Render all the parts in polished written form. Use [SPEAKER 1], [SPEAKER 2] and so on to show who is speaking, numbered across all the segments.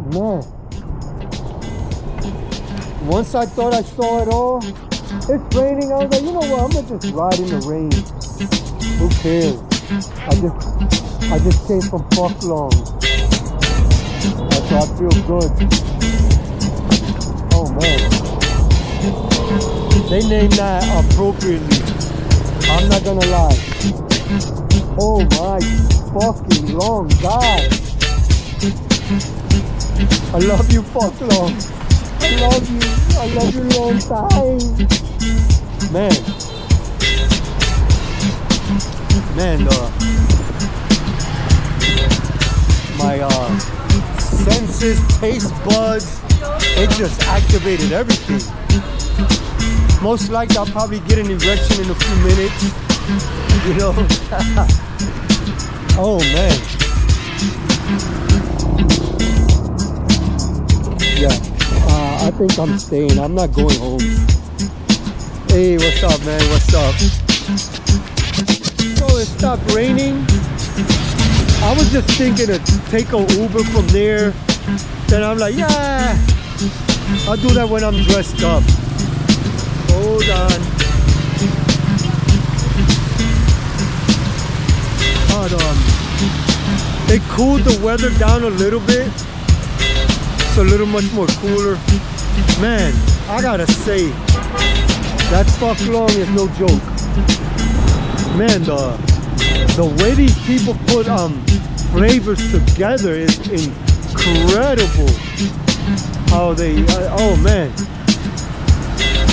[SPEAKER 1] Man. Once I thought I saw it all, it's raining. I was like, you know what? I'm gonna just ride in the rain. Who cares? I just came from Fuck Long. So I feel good. Oh man. They named that appropriately. I'm not gonna lie. Oh my fucking long God. I love you, Fuck Long. I love you. I love you long time. Man. Man, my senses, taste buds, it just activated everything. Most likely I'll probably get an erection in a few minutes, you know. Oh man. Yeah, I think I'm staying. I'm not going home. Hey, what's up, man? What's up? So it stopped raining. I was just thinking to take an Uber from there. Then I'm like, yeah, I'll do that when I'm dressed up. Hold on. But it cooled the weather down a little bit. It's a little much more cooler. Man, I gotta say, that Fuck Long is no joke. Man, the way these people put flavors together is incredible. How they, oh man.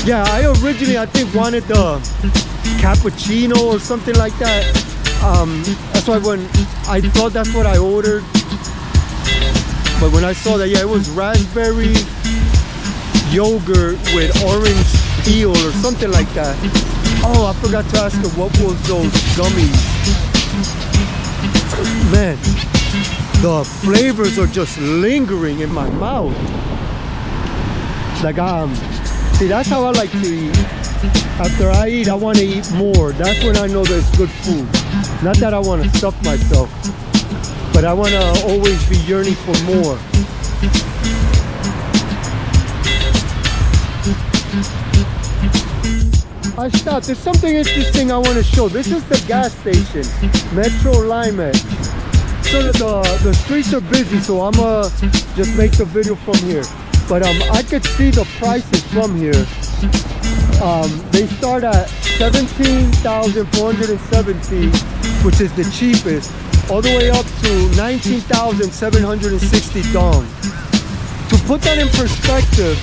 [SPEAKER 1] Yeah, I originally, I think, wanted the cappuccino or something like that. That's why when I thought that's what I ordered. But when I saw that, yeah, it was raspberry yogurt with orange peel or something like that. Oh, I forgot to ask her what was those gummies. Man, the flavors are just lingering in my mouth. Like see, that's how I like to eat. After I eat, I want to eat more. That's when I know there's good food. Not that I want to stuff myself, but I want to always be yearning for more. I stopped. There's something interesting I want to show. This is the gas station, Metro Limet. So the streets are busy, so I'm gonna just make the video from here. But I could see the prices from here. They start at 17,470, which is the cheapest, all the way up to 19,760 dong. To put that in perspective,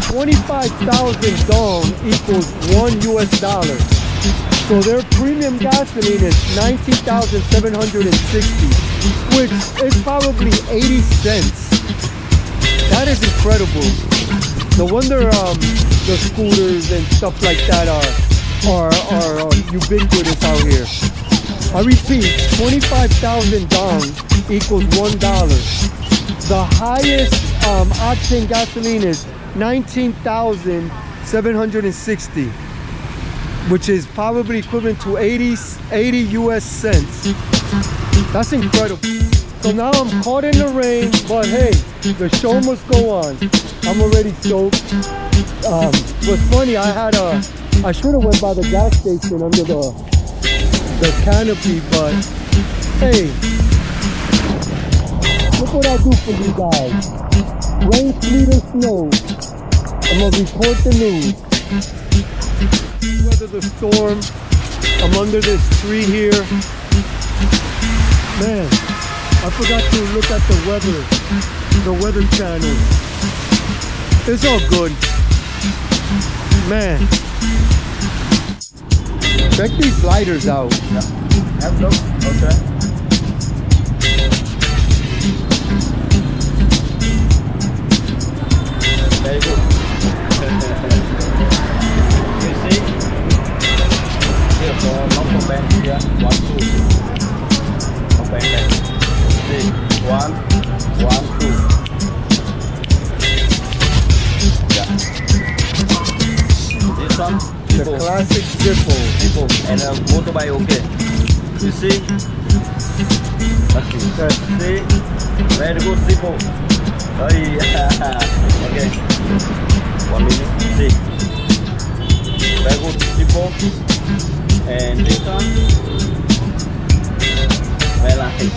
[SPEAKER 1] 25,000 dong equals $1 US. So their premium gasoline is 19,760, which is probably 80 cents. That is incredible. No wonder the scooters and stuff like that are ubiquitous out here. I repeat, 25,000 dong equals $1. The highest octane gasoline is 19,760, which is probably equivalent to 80 US cents. That's incredible. So now I'm caught in the rain, but hey, the show must go on. I'm already soaked. What's funny, I should have went by the gas station under the canopy, but hey, look what I do for you guys. Rain, sleet, or snow, I'm gonna report the news. Weather the storm. I'm under this tree here. Man, I forgot to look at the weather channel. It's all good. Man, check these lighters out.
[SPEAKER 2] Yeah. Have a look. Okay. Very good. You see? Here for local band here. 1, 2. Okay. See. 1, 2. Yeah. This one.
[SPEAKER 1] The classic Zippo.
[SPEAKER 2] And motorbike, okay. You see? Okay. See? Very good Zippo. Oh yeah. Okay. 1 minute. See. Very good. Simple. And this one. Very nice.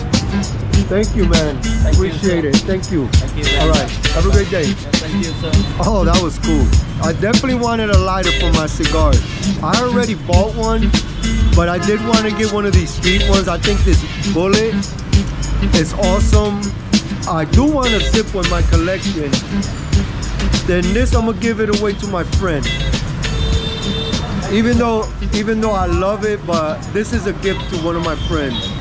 [SPEAKER 1] Thank you, man.
[SPEAKER 2] Thank you,
[SPEAKER 1] Appreciate
[SPEAKER 2] sir.
[SPEAKER 1] it. Thank you.
[SPEAKER 2] Thank you very
[SPEAKER 1] All right.
[SPEAKER 2] much.
[SPEAKER 1] Have a great day.
[SPEAKER 2] Yeah, thank you, sir.
[SPEAKER 1] Oh, that was cool. I definitely wanted a lighter for my cigars. I already bought one, but I did want to get one of these street ones. I think this bullet is awesome. I do want to zip with my collection. Then this, I'm gonna give it away to my friend. Even though I love it, but this is a gift to one of my friends.